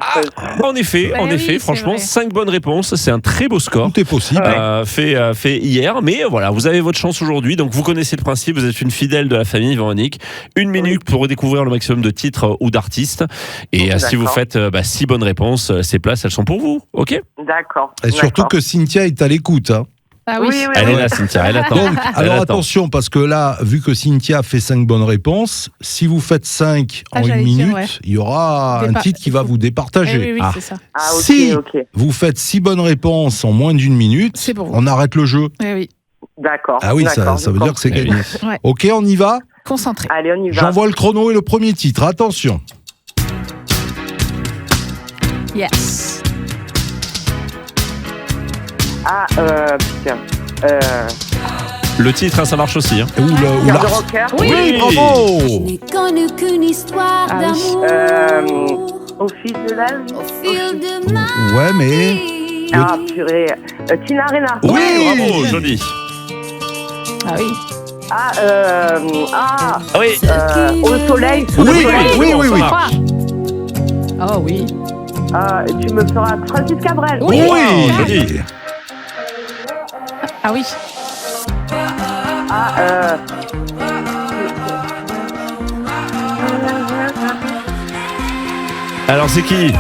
En effet, franchement, 5 bonnes réponses, c'est un très beau score. Tout est possible. Fait hier, mais voilà, vous avez votre chance aujourd'hui, donc vous connaissez le principe, vous êtes une fidèle de la famille, Véronique. 1 minute pour redécouvrir le maximum de titres ou d'artistes. Et si vous faites 6 bonnes réponses, ces places, elles sont pour vous, ok ? D'accord. Et surtout que Cynthia est à l'écoute. Hein. Ah oui. Elle est là, Cynthia, elle attend. Donc, alors attend. attention, parce que là, vu que Cynthia fait 5 bonnes réponses, si vous faites 5 en une minute, il y aura un titre qui va vous départager. Oui, c'est ça. Si vous faites 6 bonnes réponses en moins d'une minute, on arrête le jeu. Oui. D'accord. Ah oui, ça veut dire que c'est gagné. Ouais. Ok, on y va ? Concentré. Allez, on y va. J'envoie le chrono et le premier titre. Attention. Yes. Ah, putain. Le titre, ça marche aussi. Ou Cœur de rocker. Oui, bravo. Je n'ai connu qu'une histoire d'amour. Au fil de la vie. Au fil de ma Ouais, mais... Ah, purée. Tina Arena. Oui, bravo, joli. Ah oui. Oui. Au soleil. Oui. Oh oui. Tu me feras Francis Cabrel. Oui, joli. Ah oui. Alors, c'est qui?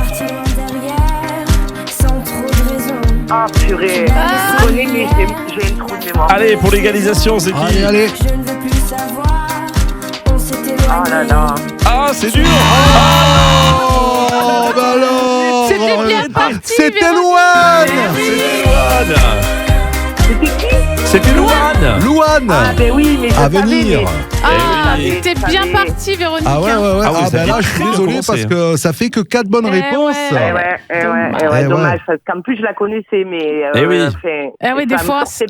Ah, purée. Je connais, mais j'ai une trou de mémoire. Allez, pour l'égalisation, c'est qui? Allez. Oh là là. Ah, c'est dur. Oh, bah alors. C'était bien parti. C'était Louane. C'était Louane. Louane. Ah, ben oui, mais je À savais, venir. Ah, oui. t'es bien parti, Véronique. Ah ouais. Ah oui, Ah ça bah fait là, je suis très désolé commencer. parce que ça fait que 4 bonnes réponses. Dommage, parce qu'en plus je la connaissais, mais des fois, c'est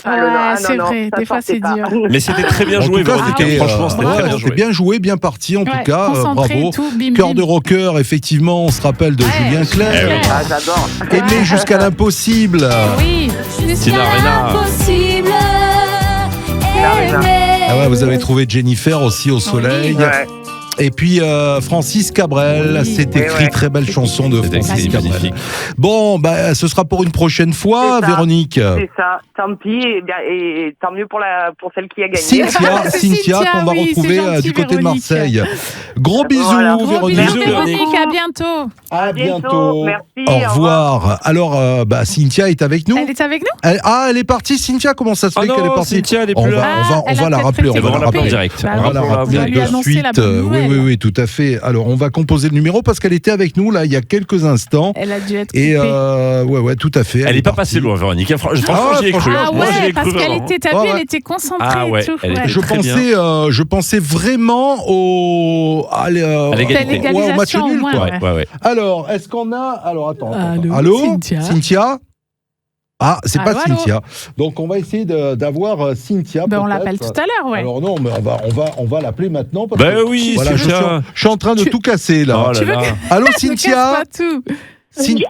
vrai, des fois c'est dur. Mais c'était très bien En joué, tout cas, Véronique. c'était Franchement, c'était très bien joué. c'était bien joué, bien parti en tout cas. Concentré, Bravo. tout, bim, Cœur bim. de rocker, effectivement, on se rappelle de Julien Clerc. Ah, j'adore. Aimé jusqu'à l'impossible. Oui. Tina Arena. Impossible. Ah ouais, vous avez trouvé Jennifer aussi au soleil. Ouais. Et puis Francis Cabrel, c'est écrit, très belle chanson de C'est Francis écrit, Cabrel. magnifique. Bon, bah, ce sera pour une prochaine fois, C'est ça. Véronique. C'est ça, tant pis, et tant mieux pour celle qui a gagné. Cynthia, qu'on va oui, retrouver c'est gentil, du côté de Véronique. Marseille. Gros bisous, Voilà. Gros Véronique. bisous, Véronique, à bientôt. À bientôt. Merci, Au revoir. Alors, Cynthia est avec nous. Elle est avec nous? Elle est partie, Cynthia. Comment ça se fait Ah qu'elle est non, partie? Cynthia, elle est on plus va, là. on va la rappeler. On va la rappeler en direct. Bah, On va la on va rappeler lui de annoncer suite. la bonne nouvelle. Oui, tout à fait. Alors, on va composer le numéro parce qu'elle était avec nous là il y a quelques instants. Elle a dû être Et coupée. ouais, tout à fait. Elle n'est pas partie. passée loin, Véronique. Franchement, j'y ai cru. Ah Moi, j'y ai ouais, parce cru qu'elle vraiment. était, t'as vu, elle était concentrée Ah ouais, et tout. elle était Je très pensais, vraiment à l'égalité. au match L'égalisation, nul, au moins, quoi. Ouais. Alors, est-ce qu'on a... Alors, attends. Allô, Cynthia. Ah, c'est pas Allô. Cynthia. Donc, on va essayer d'avoir Cynthia. Ben, on peut-être. l'appelle tout à l'heure, ouais. Alors non, mais on va l'appeler maintenant. Parce Ben que, oui, voilà, Cynthia. je suis en train de tout casser, là. Oh là là. Allô, Ne casse Cynthia. pas tout. Cynthia,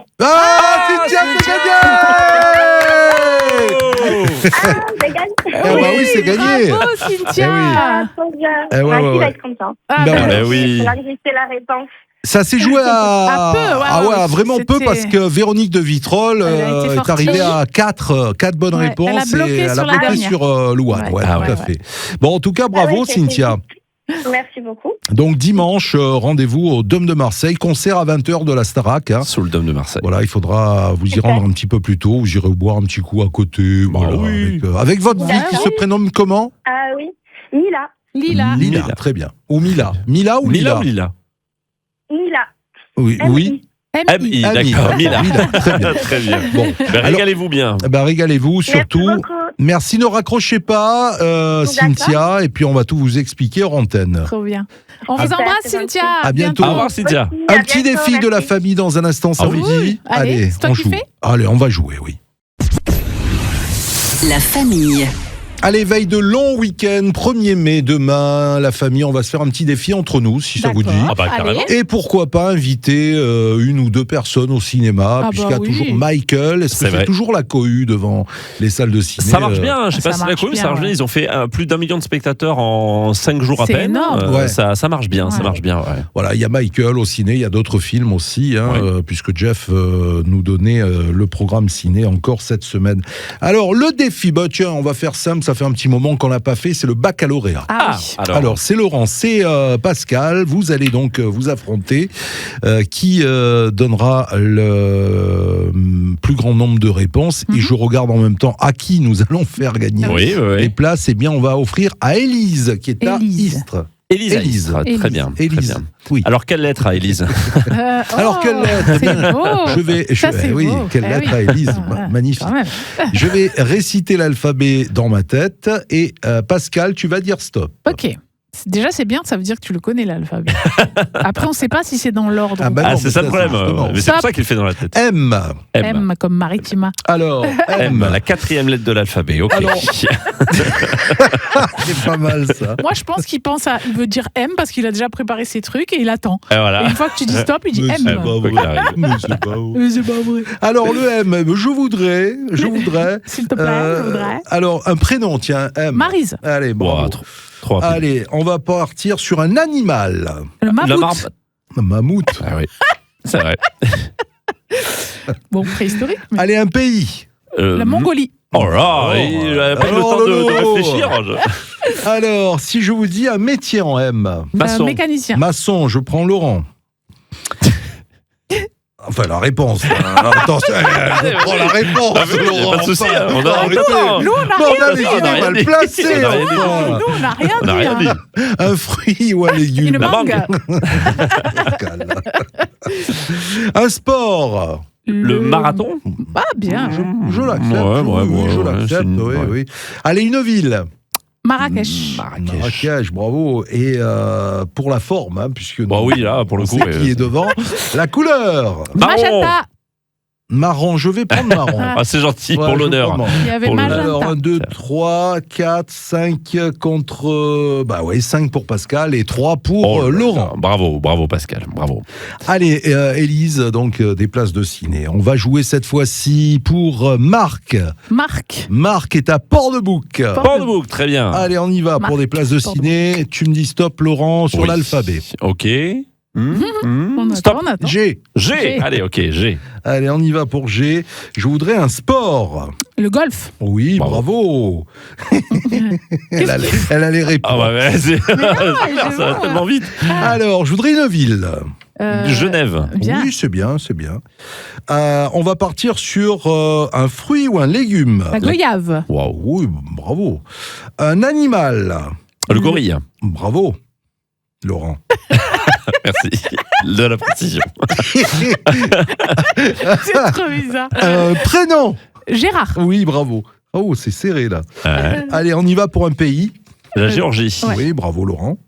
c'est gagné. Ah bah oui, c'est gagné. Bravo, Cynthia. Eh oui. Ma fille va être contente. Ah, Ben ben, voilà. Ben oui. Là, j'ai fait la réponse. Ça s'est joué à... À peu, ouais, à vraiment peu, c'était- parce que Véronique de Vitrolles Elle a été est forte. arrivée à 4 bonnes Ouais, réponses. elle a bloqué et elle a sur la bloqué dernière. sur Louane. Ouais, tout à fait. Bon, en tout cas, bravo, Ah ouais, Cynthia. Merci beaucoup. Donc, dimanche, rendez-vous au Dôme de Marseille. Concert à 20h de la Starac. Hein. Sous le dôme de Marseille. Voilà, il faudra vous y Super. rendre un petit peu plus tôt. Vous irez boire un petit coup à côté. Voilà, oui. avec votre fille qui oui. se prénomme comment? Ah oui, Mila. Lila. Lila, très bien. Ou Mila. Mila ou Lila? Mila ou Lila? Mila. Oui. oui. Ami, Ami. d'accord. Mila. Très bien. Très bien. Bon, Ben, régalez-vous bien. régalez-vous surtout. Merci beaucoup. Merci, ne raccrochez pas, Cynthia, et puis on va tout vous expliquer hors antenne. Trop bien. On vous Super, embrasse, c'est gentil. Cynthia. À bientôt. Au revoir, Cynthia. Merci, Un à petit bientôt, défi de la merci. famille dans un instant, ça Ah vous oui. dit? Allez, c'est toi on qui joue. fais Allez, on va jouer, oui. La famille. Allez, veille de long week-end, 1er mai, demain, la famille, on va se faire un petit défi entre nous, si ça vous dit. Ah bah, carrément. Allez. Et pourquoi pas inviter une ou deux personnes au cinéma, Ah puisqu'il y bah a oui. toujours Michael. Est-ce que C'est c'est vrai. toujours la cohue devant les salles de ciné? Ça marche bien, je sais ça pas si c'est la marche commune, ça bien, marche bien. ouais. Ils ont fait plus d'1 million de spectateurs en 5 jours à C'est peine. énorme. Ouais. Ça marche bien, ça Ouais. marche bien. Ouais. Voilà, il y a Michael au ciné, il y a d'autres films aussi, hein, Ouais. puisque Jeff nous donnait le programme ciné encore cette semaine. Alors, le défi, bah tiens, on va faire simple, ça ça fait un petit moment qu'on l'a pas fait, c'est le baccalauréat. Ah oui. Alors, c'est Laurent, c'est Pascal. Vous allez donc vous affronter. Qui donnera le plus grand nombre de réponses. Et je regarde en même temps à qui nous allons faire gagner les places. Eh bien, on va offrir à Élise, qui est à Istres. Élise. Très bien. Élise. Oui. Alors, quelle lettre à Élise? Alors, quelle lettre? Quelle lettre à Élise? Magnifique. Je vais réciter l'alphabet dans ma tête et Pascal, tu vas dire stop. Ok. Déjà, c'est bien, ça veut dire que tu le connais, l'alphabet. Après, on ne sait pas si c'est dans l'ordre. C'est ça le problème. Mais c'est pour ça qu'il le fait dans la tête. M. M comme Maritima. Alors, M. La 4e lettre de l'alphabet. Ok. Alors, c'est pas mal, ça. Moi, je pense qu'il veut dire M parce qu'il a déjà préparé ses trucs et il attend. Et voilà. Et une fois que tu dis stop, il dit M. C'est pas vrai. Alors, le M, je voudrais. S'il te plaît, je voudrais. Alors, un prénom, tiens, M. Maryse. Allez, bon. Allez, on va partir sur un animal. Le mammouth. Un mammouth. Ah oui, c'est vrai. Bon, préhistorique. Mais... Allez, un pays. La Mongolie. Oh là, il a pas eu le temps de réfléchir. Alors, si je vous dis un métier en M. Maçon. Mécanicien. Maçon, je prends Laurent. Enfin, la réponse. Alors, attention, je prends la réponse. Laurent, pas de souci, on a arrêté. Nous, on a rien dit. Mal placé. Nous, on n'a rien dit. Un fruit ou un légume. Une mangue. Un sport. Le marathon. Ah, bien. Je l'accepte. Je l'accepte. Oui. Allez, une ville. Marrakech. Marrakech, bravo. Et pour la forme, puisque oui, là, pour le coup, qui est devant. La couleur. Magenta. Marron, je vais prendre marron. Ah, c'est gentil, pour l'honneur. Il y avait magenta. Alors, 1, 2, 3, 4, 5 contre... 5 pour Pascal et 3 pour Laurent. Bravo Pascal, bravo. Allez, Élise, donc des places de ciné. On va jouer cette fois-ci pour Marc. Marc est à Port-de-Bouc. Port-de-Bouc, très bien. Allez, on y va pour des places de ciné. Tu me dis stop, Laurent, sur l'alphabet. Ok. Stop. On attend. G. Allez, ok, G. Allez, on y va pour G. Je voudrais un sport. Le golf. Oui, bravo. Elle allait répondre. Ça va tellement vite. Alors, je voudrais une ville. Genève. Bien. Oui, c'est bien. On va partir sur un fruit ou un légume. La goyave. Wow, oui, bravo. Un animal. Le gorille. Bravo, Laurent. Merci de la précision. C'est trop bizarre. Un prénom. Gérard. Oui, bravo. Oh, c'est serré là. Allez, on y va pour un pays. La Géorgie. Oui, bravo Laurent.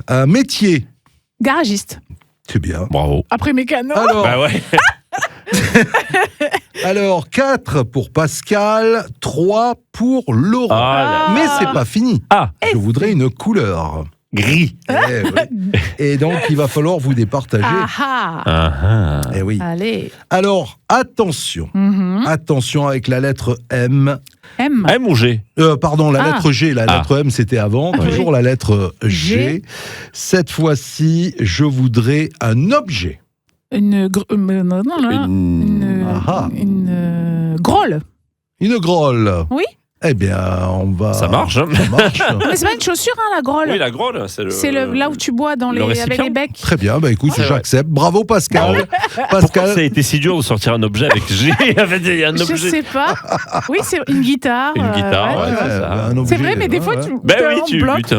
Un métier. Garagiste. C'est bien. Bravo. Après mécano. Alors, 4 pour Pascal, 3 pour Laurent. Mais c'est pas fini. Je voudrais une couleur. Gris. Et donc, il va falloir vous départager. Eh oui. Allez. Alors, attention. Attention avec la lettre M. M ou G? Pardon, la lettre G. La lettre M, c'était avant. Toujours la lettre G. Cette fois-ci, je voudrais un objet. Une grolle. Une grolle. Oui. Eh bien, on va... Ça marche. Mais c'est pas une chaussure, la grolle. Oui, la grolle, c'est là où tu bois avec les becs. Très bien, écoute, j'accepte. Bravo, Pascal. Pourquoi ça a été si dur de sortir un objet avec G? Il y a un objet. Je sais pas. Oui, c'est une guitare. Une guitare, c'est vrai, mais des fois, tu bloques.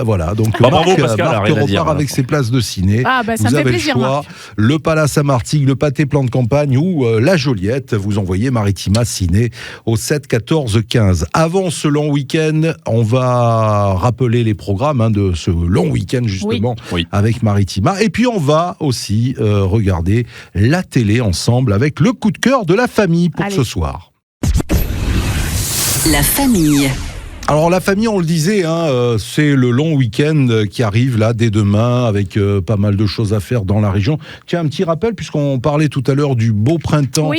Voilà, donc bravo, Pascal, Marc repart avec ses places de ciné. Ça vous me fait avez plaisir, le choix. Le Palace à Martigues, le Pâté Plan de Campagne ou la Joliette. Vous envoyez Maritima Ciné au 7 14 15. Avant ce long week-end, on va rappeler les programmes de ce long week-end justement avec Maritima. Et puis on va aussi regarder la télé ensemble avec le coup de cœur de la famille pour ce soir. La famille. Alors la famille, on le disait, c'est le long week-end qui arrive là dès demain avec pas mal de choses à faire dans la région. Tiens, un petit rappel, puisqu'on parlait tout à l'heure du beau printemps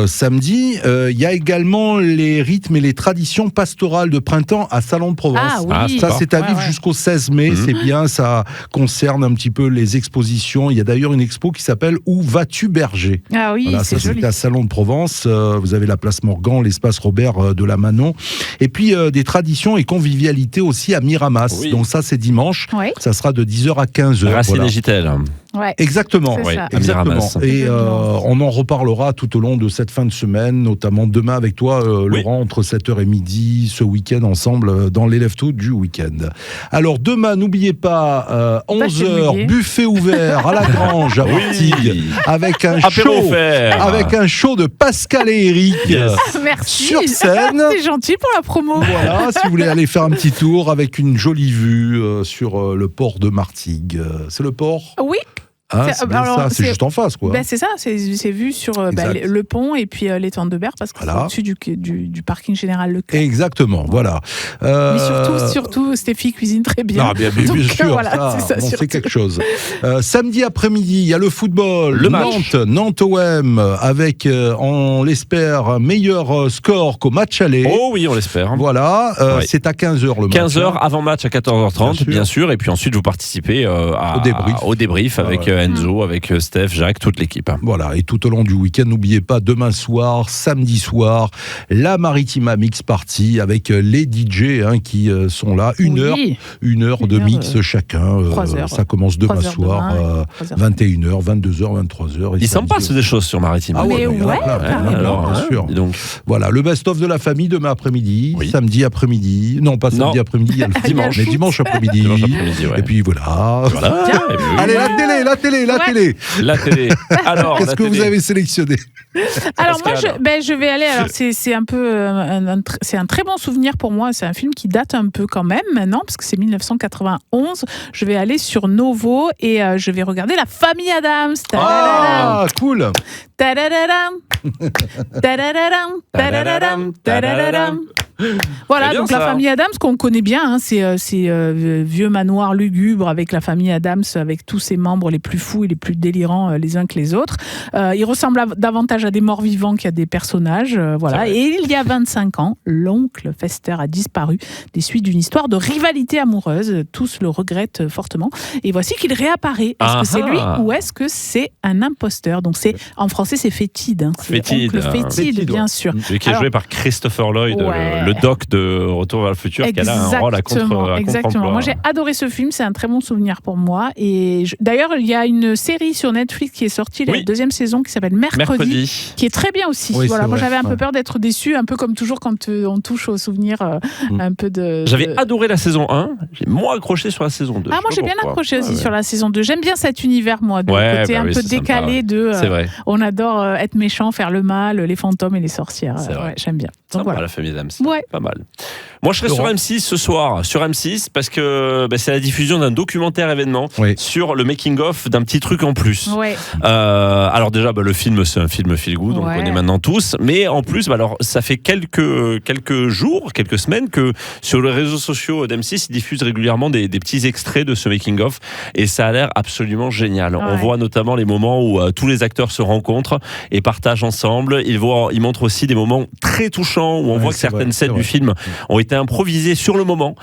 samedi, il y a également les rythmes et les traditions pastorales de printemps à Salon de Provence. Ça, c'est à vivre jusqu'au 16 mai, c'est bien, ça concerne un petit peu les expositions. Il y a d'ailleurs une expo qui s'appelle « Où vas-tu berger ?» Ah oui, voilà, c'est joli. C'est à Salon de Provence, vous avez la place Morgan, l'espace Robert de la Manon, et puis des traditions tradition et convivialité aussi à Miramas. Oui. Donc ça, c'est dimanche. Oui. Ça sera de 10h à 15h. Racine et Gitel. Ouais. Exactement. C'est ça. Exactement. Miramas. Et on en reparlera tout au long de cette fin de semaine, notamment demain avec toi, Laurent, entre 7h et midi, ce week-end ensemble dans l'élève tôt du week-end. Alors demain, n'oubliez pas, 11h, buffet ouvert à la Grange à Martigues, avec un show de Pascal et Eric. Yes. Merci. Sur scène. C'est gentil pour la promo. Voilà, si vous voulez aller faire un petit tour avec une jolie vue sur le port de Martigues. C'est le port ? Oui. Hein, c'est bien ça, c'est juste en face, quoi. C'est ça, c'est vu sur le pont et puis l'étang de Berre, parce que c'est au-dessus du parking général Leclerc. Exactement, voilà. Mais surtout, Stéphie cuisine très bien. Non, bien sûr, voilà, c'est quelque chose. Samedi après-midi, il y a le football. Le match. Nantes-OM, avec, on l'espère, meilleur score qu'au match aller. Oh oui, on l'espère. Voilà, c'est à 15h le match. 15h avant match à 14h30, bien sûr. Et puis ensuite, vous participez au débrief avec Enzo, avec Steph, Jacques, toute l'équipe. Voilà, et tout au long du week-end, n'oubliez pas, demain soir, samedi soir, la Maritima Mix Party avec les DJ qui sont là. Une heure de mix chacun. 3 heures. Ça commence demain soir, 21h, 22h, 23h. Il s'en passe des choses sur Maritima. Ah ouais, bien sûr. Donc. Voilà, le best-of de la famille demain après-midi, samedi après-midi. Non, pas samedi après-midi, il y a le dimanche, mais dimanche après-midi. Et puis voilà. Allez, la télé. La télé. Alors, qu'est-ce que vous avez sélectionné? Alors moi, je vais aller. Alors c'est un peu, c'est un très bon souvenir pour moi. C'est un film qui date un peu quand même maintenant, parce que c'est 1991. Je vais aller sur Novo et je vais regarder La Famille Adams. Ah, cool. Voilà, donc La Famille Adams qu'on connaît bien, c'est vieux manoir lugubre avec la famille Adams, avec tous ses membres les plus fous et les plus délirants les uns que les autres. Il ressemble davantage à des morts vivants qu'à des personnages, voilà. Et il y a 25 ans, l'oncle Fester a disparu des suites d'une histoire de rivalité amoureuse. Tous le regrettent fortement. Et voici qu'il réapparaît. Est-ce que c'est lui ou est-ce que c'est un imposteur? Donc en français c'est Fétide. Fétide, bien sûr. Celui qui est joué par Christopher Lloyd, le doc de Retour vers le futur, qui a là un rôle à contre-emploi. Exactement. Moi j'ai adoré ce film, c'est un très bon souvenir pour moi. Et d'ailleurs il y a une série sur Netflix qui est sortie, la deuxième saison, qui s'appelle Mercredi, qui est très bien aussi. Oui, voilà, moi j'avais un peu peur d'être déçue, un peu comme toujours quand on touche aux souvenirs un peu de... J'avais adoré la saison 1, j'ai moins accroché sur la saison 2. Ah, moi j'ai bien accroché aussi sur la saison 2. J'aime bien cet univers, moi, de côté un peu décalé de... on adore être méchant, faire le mal, les fantômes et les sorcières. J'aime bien. Donc, voilà. La famille Adams. Pas mal. Moi, je serai sur M6 ce soir, sur M6, parce que c'est la diffusion d'un documentaire événement sur le making-of d'un petit truc en plus. Alors déjà, le film, c'est un film feel-good, on le connaît maintenant tous, mais en plus, alors ça fait quelques jours, quelques semaines que sur les réseaux sociaux d'M6, ils diffusent régulièrement des petits extraits de ce making-of, et ça a l'air absolument génial. On voit notamment les moments où tous les acteurs se rencontrent et partagent ensemble. Ils montrent aussi des moments très touchants où on voit que certaines scènes du film ont été improvisées sur le moment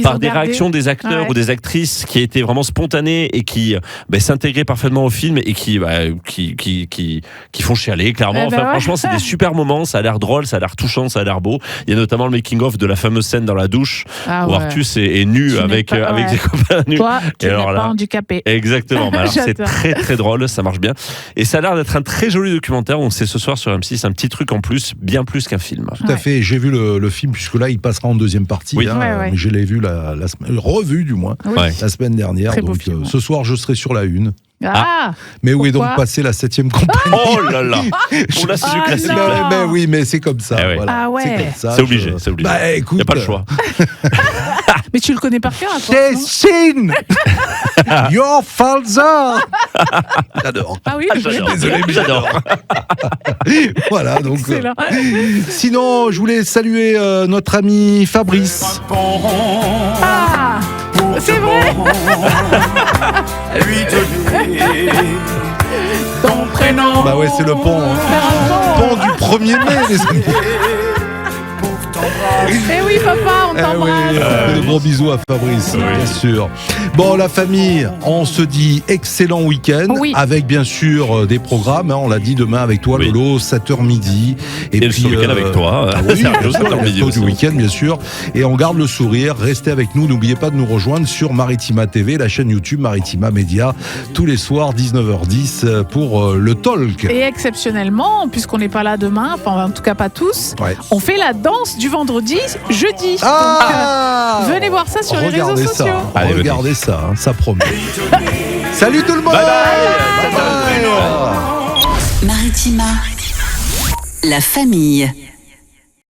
par des réactions des acteurs ou des actrices qui étaient vraiment spontanées et qui s'intégraient parfaitement au film et qui font chialer clairement. Franchement, c'est des super moments, ça a l'air drôle, ça a l'air touchant, ça a l'air beau. Il y a notamment le making-of de la fameuse scène dans la douche où Artus est nu avec ses copains nus. Toi, tu n'es pas handicapé. Exactement. Alors, c'est très très drôle, ça marche bien. Et ça a l'air d'être un très joli documentaire. On sait ce soir sur M6 un petit truc en plus, bien plus qu'un film. Tout à fait. J'ai vu le film, puisque là, il passera en deuxième partie. Mais je l'ai vu revu du moins, la semaine dernière. Donc, ce soir, je serai sur la une. Mais où est donc passée la 7e compagnie? Oh là là. On l'a su classique. Mais oui, mais c'est comme ça. Voilà. C'est comme ça. C'est obligé. Écoute, il n'y a pas le choix. Mais tu le connais par cœur, Destine. Your father. J'adore. Ah oui, désolé, mais j'adore. Voilà, donc. Sinon, je voulais saluer notre ami Fabrice. Ah, c'est vrai. Lui donner ton prénom. Bah ouais, c'est le pont. Pont du 1er mai, les amis. Eh oui, papa, on t'embrasse. De gros bisous à Fabrice, bien sûr. Bon, la famille, on se dit excellent week-end avec bien sûr des programmes. On l'a dit demain avec toi, Lolo, 7h midi. Et puis ce week-end avec toi. Sergio, 7h midi du week-end, bien sûr. Et on garde le sourire. Restez avec nous. N'oubliez pas de nous rejoindre sur Maritima TV, la chaîne YouTube Maritima Média, tous les soirs 19h10 pour le talk. Et exceptionnellement, puisqu'on n'est pas là demain, enfin en tout cas pas tous, on fait la danse du vendredi, jeudi. Donc, venez voir ça sur les réseaux sociaux. Allez, regardez ça, ça promet. Salut tout le monde. Bye bye. Maritima, la famille.